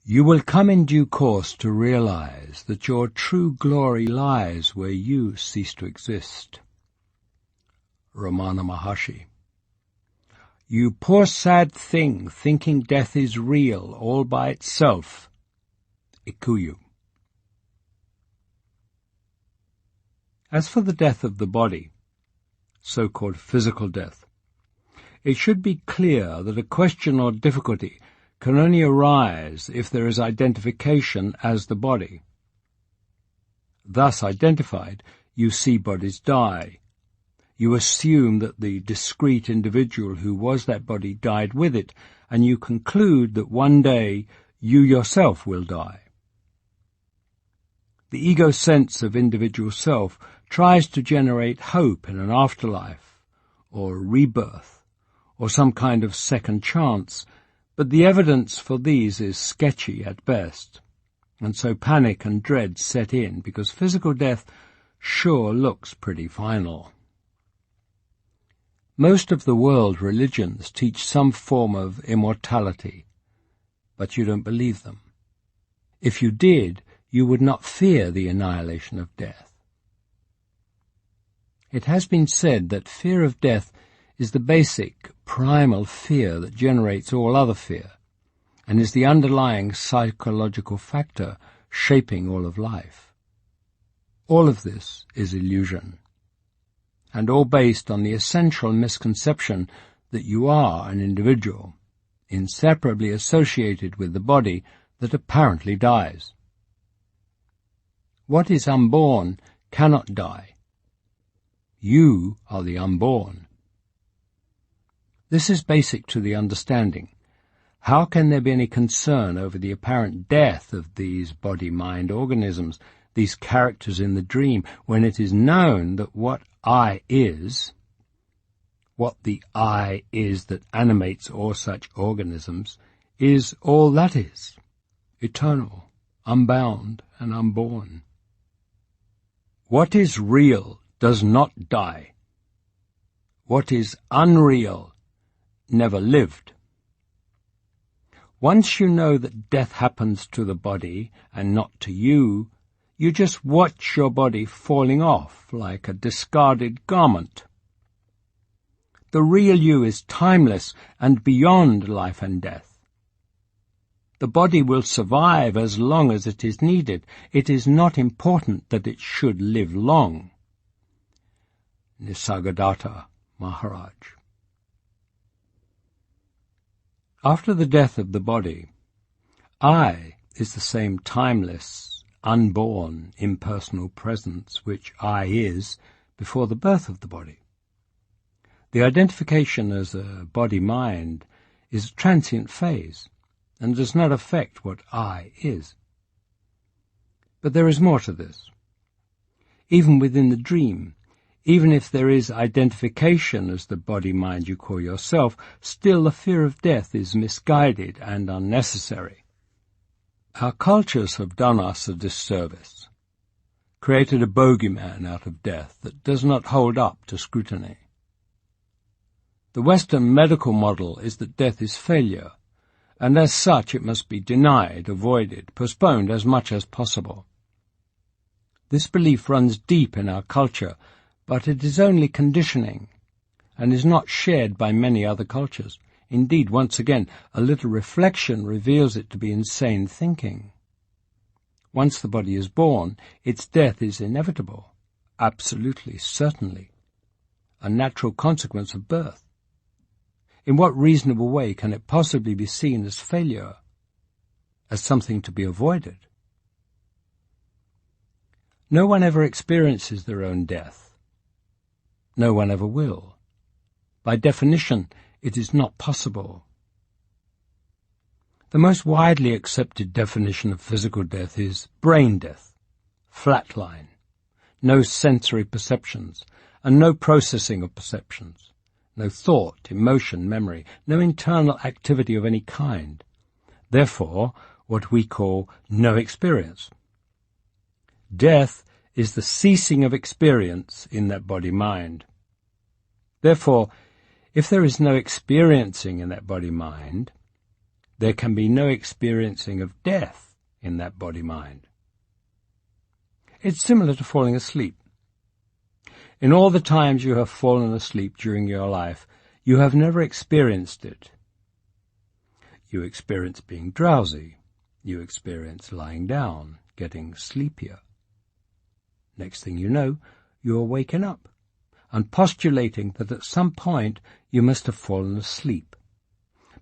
You will come in due course to realize that your true glory lies where you cease to exist. Ramana Maharshi. You poor sad thing, thinking death is real all by itself. Ikuyu. As for the death of the body, so-called physical death, it should be clear that a question or difficulty can only arise if there is identification as the body. Thus identified, you see bodies die. You assume that the discrete individual who was that body died with it, and you conclude that one day you yourself will die. The ego sense of individual self tries to generate hope in an afterlife, or rebirth, or some kind of second chance, but the evidence for these is sketchy at best, and so panic and dread set in because physical death sure looks pretty final. Most of the world religions teach some form of immortality, but you don't believe them. If you did, you would not fear the annihilation of death. It has been said that fear of death is the basic, primal fear that generates all other fear, and is the underlying psychological factor shaping all of life. All of this is illusion, and all based on the essential misconception that you are an individual, inseparably associated with the body that apparently dies. What is unborn cannot die. You are the unborn. This is basic to the understanding. How can there be any concern over the apparent death of these body-mind organisms, these characters in the dream, when it is known that what I is, what the I is that animates all such organisms, is all that is, eternal, unbound, and unborn? What is real does not die. What is unreal never lived. Once you know that death happens to the body and not to you, you just watch your body falling off like a discarded garment. The real you is timeless and beyond life and death. The body will survive as long as it is needed. It is not important that it should live long. Nisargadatta Maharaj. After the death of the body, I is the same timeless, unborn, impersonal presence which I is before the birth of the body. The identification as a body-mind is a transient phase and does not affect what I is. But there is more to this. Even within the dream, even if there is identification as the body-mind you call yourself, still the fear of death is misguided and unnecessary. Our cultures have done us a disservice, created a bogeyman out of death that does not hold up to scrutiny. The Western medical model is that death is failure, and as such it must be denied, avoided, postponed as much as possible. This belief runs deep in our culture, but it is only conditioning, and is not shared by many other cultures. Indeed, once again, a little reflection reveals it to be insane thinking. Once the body is born, its death is inevitable, absolutely, certainly, a natural consequence of birth. In what reasonable way can it possibly be seen as failure, as something to be avoided? No one ever experiences their own death. No one ever will. By definition, it is not possible. The most widely accepted definition of physical death is brain death, flatline, no sensory perceptions, and no processing of perceptions, no thought, emotion, memory, no internal activity of any kind. Therefore, what we call no experience. Death is the ceasing of experience in that body-mind. Therefore, if there is no experiencing in that body-mind, there can be no experiencing of death in that body-mind. It's similar to falling asleep. In all the times you have fallen asleep during your life, you have never experienced it. You experience being drowsy. You experience lying down, getting sleepier. Next thing you know, you are waking up and postulating that at some point you must have fallen asleep.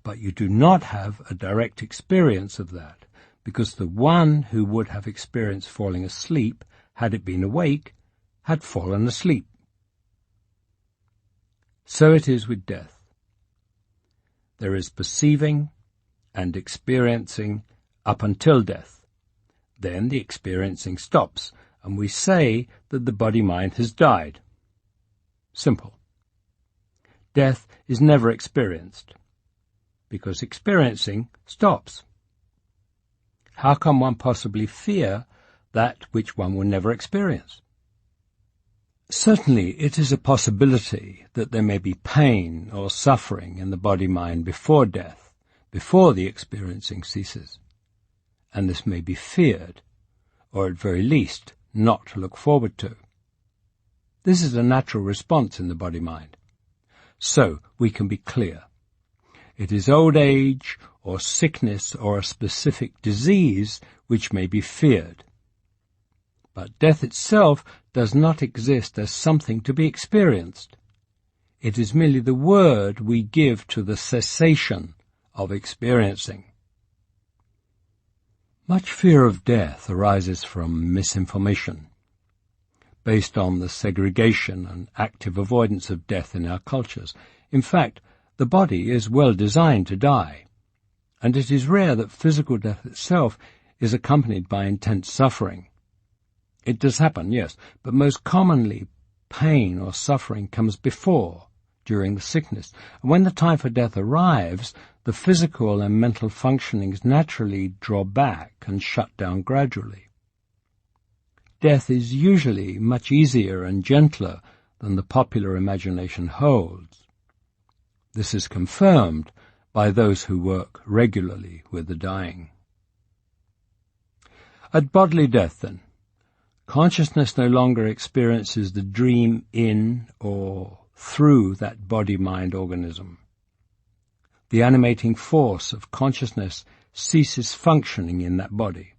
But you do not have a direct experience of that, because the one who would have experienced falling asleep, had it been awake, had fallen asleep. So it is with death. There is perceiving and experiencing up until death. Then the experiencing stops, and we say that the body-mind has died. Simple. Death is never experienced, because experiencing stops. How can one possibly fear that which one will never experience? Certainly it is a possibility that there may be pain or suffering in the body-mind before death, before the experiencing ceases, and this may be feared, or at very least not to look forward to. This is a natural response in the body-mind. So we can be clear. It is old age or sickness or a specific disease which may be feared. But death itself does not exist as something to be experienced. It is merely the word we give to the cessation of experiencing. Much fear of death arises from misinformation, based on the segregation and active avoidance of death in our cultures. In fact, the body is well designed to die, and it is rare that physical death itself is accompanied by intense suffering. It does happen, yes, but most commonly pain or suffering comes before, during the sickness, and when the time for death arrives, the physical and mental functionings naturally draw back and shut down gradually. Death is usually much easier and gentler than the popular imagination holds. This is confirmed by those who work regularly with the dying. At bodily death, then, consciousness no longer experiences the dream in or through that body-mind organism. The animating force of consciousness ceases functioning in that body,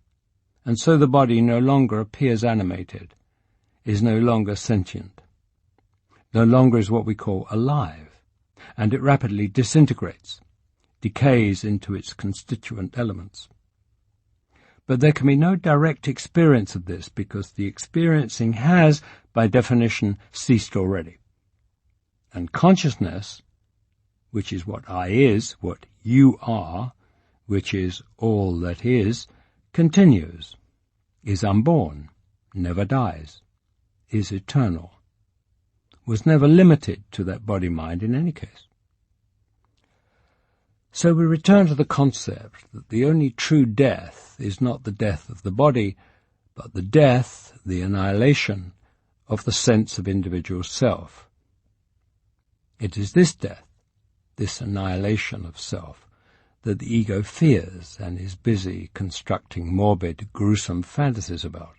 and so the body no longer appears animated, is no longer sentient, no longer is what we call alive, and it rapidly disintegrates, decays into its constituent elements. But there can be no direct experience of this because the experiencing has, by definition, ceased already. And consciousness, which is what I is, what you are, which is all that is, continues, is unborn, never dies, is eternal, was never limited to that body-mind in any case. So we return to the concept that the only true death is not the death of the body, but the death, the annihilation, of the sense of individual self. It is this death, this annihilation of self, that the ego fears and is busy constructing morbid, gruesome fantasies about.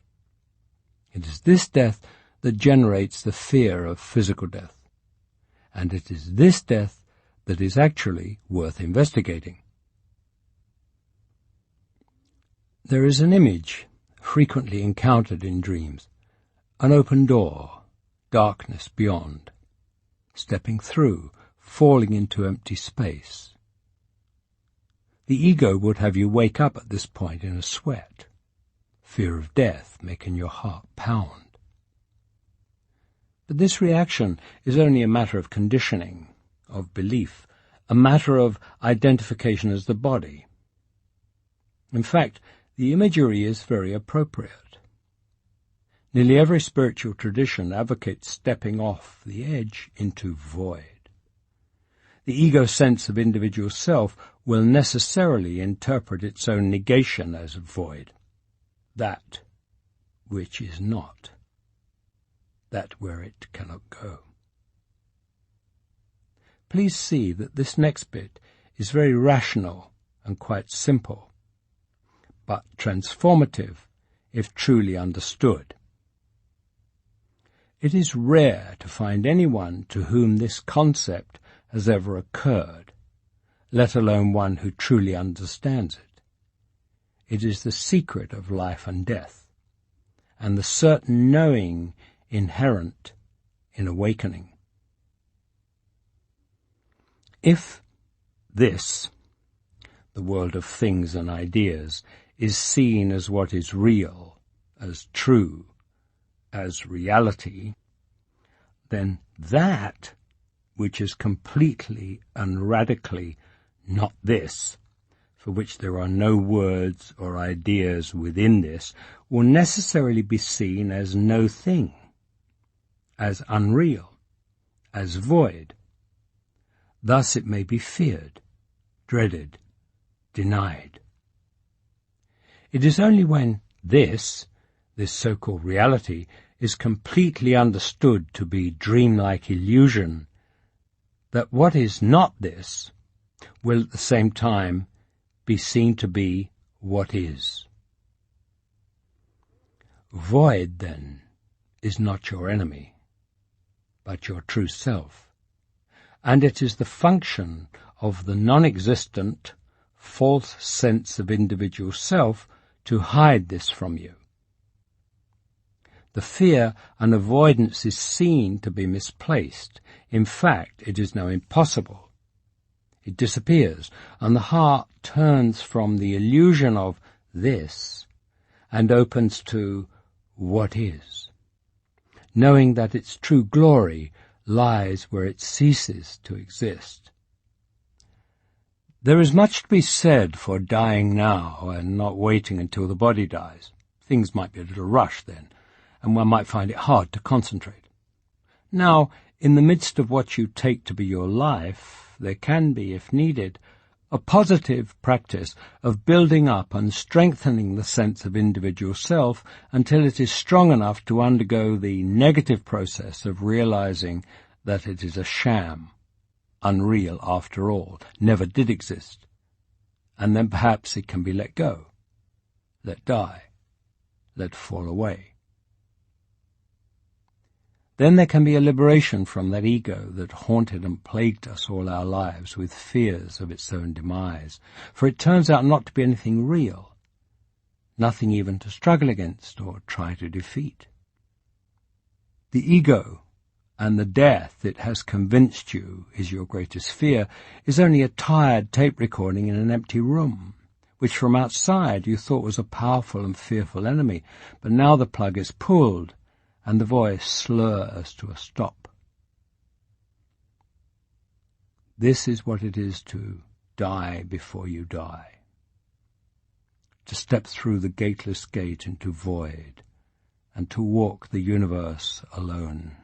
It is this death that generates the fear of physical death, and it is this death that is actually worth investigating. There is an image frequently encountered in dreams, an open door, darkness beyond, stepping through, falling into empty space. The ego would have you wake up at this point in a sweat, fear of death making your heart pound. But this reaction is only a matter of conditioning, of belief, a matter of identification as the body. In fact, the imagery is very appropriate. Nearly every spiritual tradition advocates stepping off the edge into void. The ego sense of individual self will necessarily interpret its own negation as void, that which is not, that where it cannot go. Please see that this next bit is very rational and quite simple, but transformative if truly understood. It is rare to find anyone to whom this concept has ever occurred, let alone one who truly understands it. It is the secret of life and death, and the certain knowing inherent in awakening. If this, the world of things and ideas, is seen as what is real, as true, as reality, then that which is completely and radically not this, for which there are no words or ideas within this, will necessarily be seen as no thing, as unreal, as void. Thus it may be feared, dreaded, denied. It is only when this so-called reality, is completely understood to be dreamlike illusion, that what is not this will at the same time be seen to be what is. Void, then, is not your enemy, but your true self, and it is the function of the non-existent, false sense of individual self to hide this from you. The fear and avoidance is seen to be misplaced. In fact, it is now impossible. It disappears, and the heart turns from the illusion of this and opens to what is, knowing that its true glory lies where it ceases to exist. There is much to be said for dying now and not waiting until the body dies. Things might be a little rushed then, and one might find it hard to concentrate. Now, in the midst of what you take to be your life, there can be, if needed, a positive practice of building up and strengthening the sense of individual self until it is strong enough to undergo the negative process of realizing that it is a sham, unreal after all, never did exist, and then perhaps it can be let go, let die, let fall away. Then there can be a liberation from that ego that haunted and plagued us all our lives with fears of its own demise, for it turns out not to be anything real, nothing even to struggle against or try to defeat. The ego and the death it has convinced you is your greatest fear is only a tired tape recording in an empty room, which from outside you thought was a powerful and fearful enemy, but now the plug is pulled and the voice slurs to a stop. This is what it is to die before you die, to step through the gateless gate into void, and to walk the universe alone.